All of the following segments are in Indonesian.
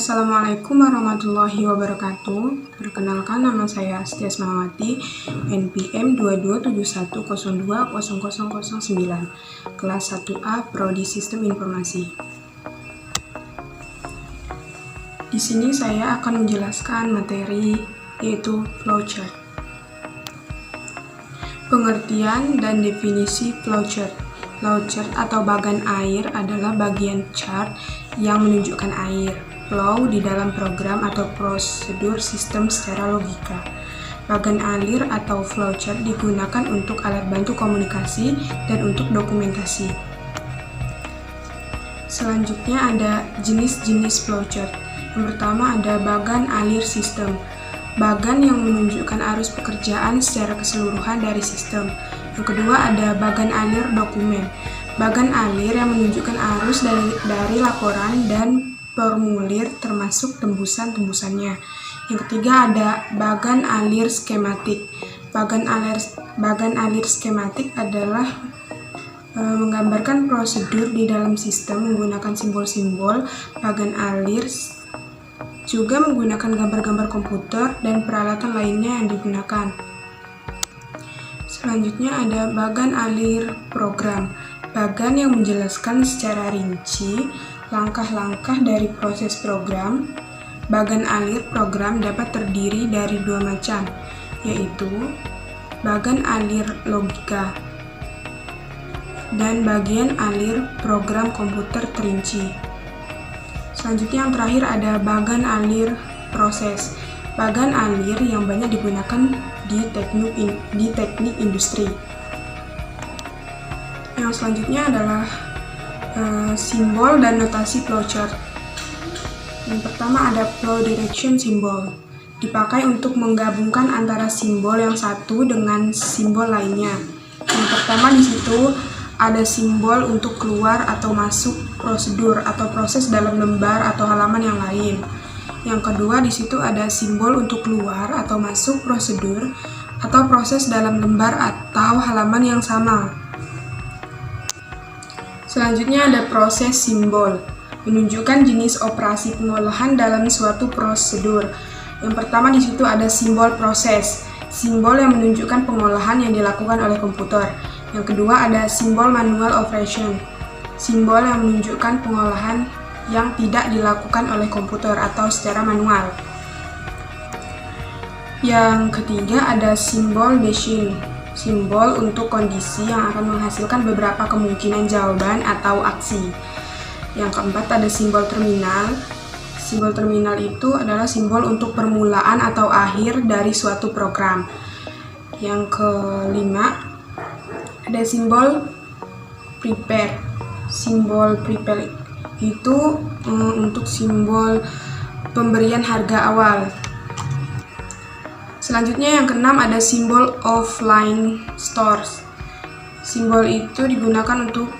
Assalamualaikum warahmatullahi wabarakatuh. Perkenalkan, nama saya Astia Asmawati, NPM 2271020009, kelas 1A Prodi Sistem Informasi. Di sini saya akan menjelaskan materi yaitu flowchart. Pengertian dan definisi flowchart. Flowchart atau bagan air adalah bagian chart yang menunjukkan air flow di dalam program atau prosedur sistem secara logika. Bagan alir atau flowchart digunakan untuk alat bantu komunikasi dan untuk dokumentasi. Selanjutnya ada jenis-jenis flowchart. Yang pertama ada bagan alir sistem. Bagan yang menunjukkan arus pekerjaan secara keseluruhan dari sistem. Yang kedua ada bagan alir dokumen. Bagan alir yang menunjukkan arus dari laporan dan formulir termasuk tembusan-tembusannya. Yang ketiga ada bagan alir skematik. Bagan alir skematik adalah menggambarkan prosedur di dalam sistem menggunakan simbol-simbol. Bagan alir juga menggunakan gambar-gambar komputer dan peralatan lainnya yang digunakan. Selanjutnya ada bagan alir program. Bagan yang menjelaskan secara rinci langkah-langkah dari proses program. Bagan alir program dapat terdiri dari dua macam, yaitu bagan alir logika dan bagian alir program komputer terinci. Selanjutnya yang terakhir ada bagan alir proses. Bagan alir yang banyak digunakan di teknik industri. Yang selanjutnya adalah simbol dan notasi flowchart. Yang pertama ada flow direction symbol. Dipakai untuk menggabungkan antara simbol yang satu dengan simbol lainnya. Yang pertama di situ ada simbol untuk keluar atau masuk prosedur atau proses dalam lembar atau halaman yang lain. Yang kedua di situ ada simbol untuk keluar atau masuk prosedur atau proses dalam lembar atau halaman yang sama. Selanjutnya ada proses simbol, menunjukkan jenis operasi pengolahan dalam suatu prosedur. Yang pertama di situ ada simbol proses, simbol yang menunjukkan pengolahan yang dilakukan oleh komputer. Yang kedua ada simbol manual operation, simbol yang menunjukkan pengolahan yang tidak dilakukan oleh komputer atau secara manual. Yang ketiga ada simbol decision, simbol untuk kondisi yang akan menghasilkan beberapa kemungkinan jawaban atau aksi. Yang keempat ada simbol terminal. Simbol terminal itu adalah simbol untuk permulaan atau akhir dari suatu program. Yang kelima ada simbol prepare. Simbol prepare itu untuk simbol pemberian harga awal. Selanjutnya yang keenam ada simbol offline stores. Simbol itu digunakan untuk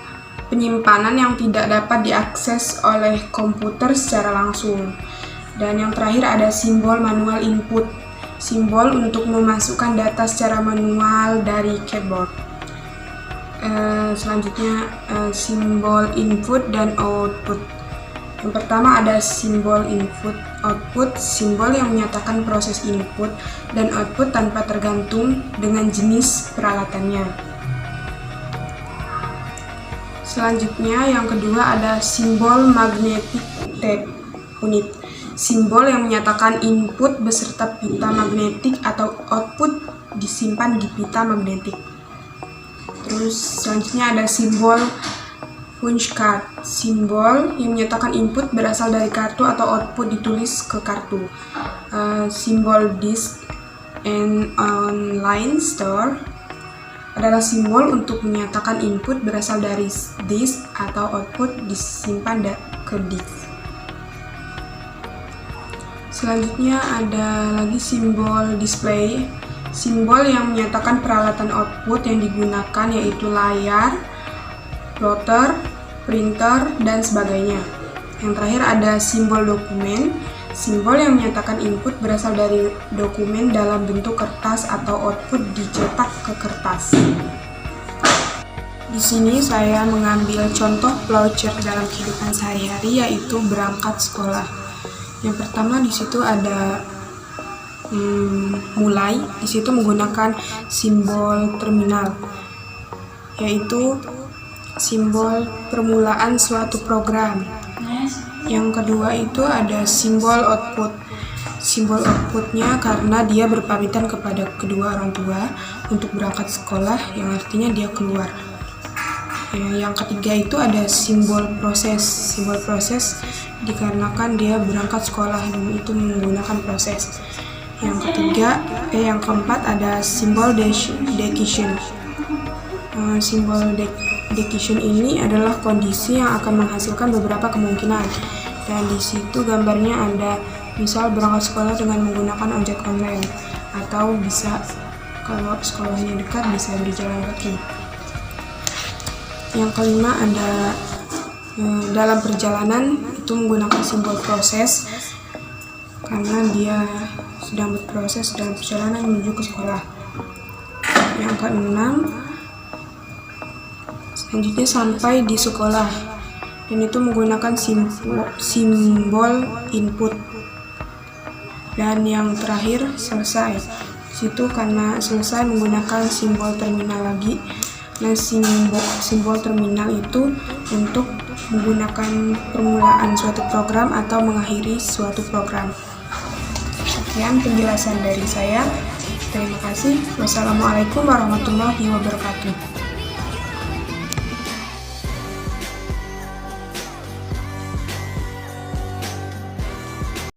penyimpanan yang tidak dapat diakses oleh komputer secara langsung. Dan yang terakhir ada simbol manual input. Simbol untuk memasukkan data secara manual dari keyboard. Selanjutnya simbol input dan output. Yang pertama ada simbol input, output, simbol yang menyatakan proses input dan output tanpa tergantung dengan jenis peralatannya. Selanjutnya yang kedua ada simbol magnetic tape unit. Simbol yang menyatakan input beserta pita magnetik atau output disimpan di pita magnetik. Terus selanjutnya ada simbol punch card, simbol yang menyatakan input berasal dari kartu atau output ditulis ke kartu. Simbol disk and online store adalah simbol untuk menyatakan input berasal dari disk atau output disimpan ke disk. Selanjutnya ada lagi simbol display, simbol yang menyatakan peralatan output yang digunakan yaitu layar, plotter, printer, dan sebagainya. Yang terakhir ada simbol dokumen, simbol yang menyatakan input berasal dari dokumen dalam bentuk kertas atau output dicetak ke kertas. Di sini saya mengambil contoh flowchart dalam kehidupan sehari-hari yaitu berangkat sekolah. Yang pertama di situ ada mulai. Di situ menggunakan simbol terminal, yaitu simbol permulaan suatu program. Yang kedua itu ada simbol output. Simbol outputnya karena dia berpamitan kepada kedua orang tua untuk berangkat sekolah, yang artinya dia keluar. Yang ketiga itu ada simbol proses. Simbol proses dikarenakan dia berangkat sekolah dan itu menggunakan proses. Yang keempat ada simbol decision. Simbol decision ini adalah kondisi yang akan menghasilkan beberapa kemungkinan, dan di situ gambarnya ada misal berangkat sekolah dengan menggunakan ojek online, atau bisa kalau sekolahnya dekat bisa berjalan kaki. Yang kelima ada dalam perjalanan, itu menggunakan simbol proses karena dia sedang berproses dalam perjalanan menuju ke sekolah. Yang keenam, selanjutnya sampai di sekolah, dan itu menggunakan simbol input. Dan yang terakhir selesai. Situ karena selesai menggunakan simbol terminal lagi. Nah, simbol terminal itu untuk menggunakan permulaan suatu program atau mengakhiri suatu program. Sekian penjelasan dari saya. Terima kasih. Wassalamualaikum warahmatullahi wabarakatuh.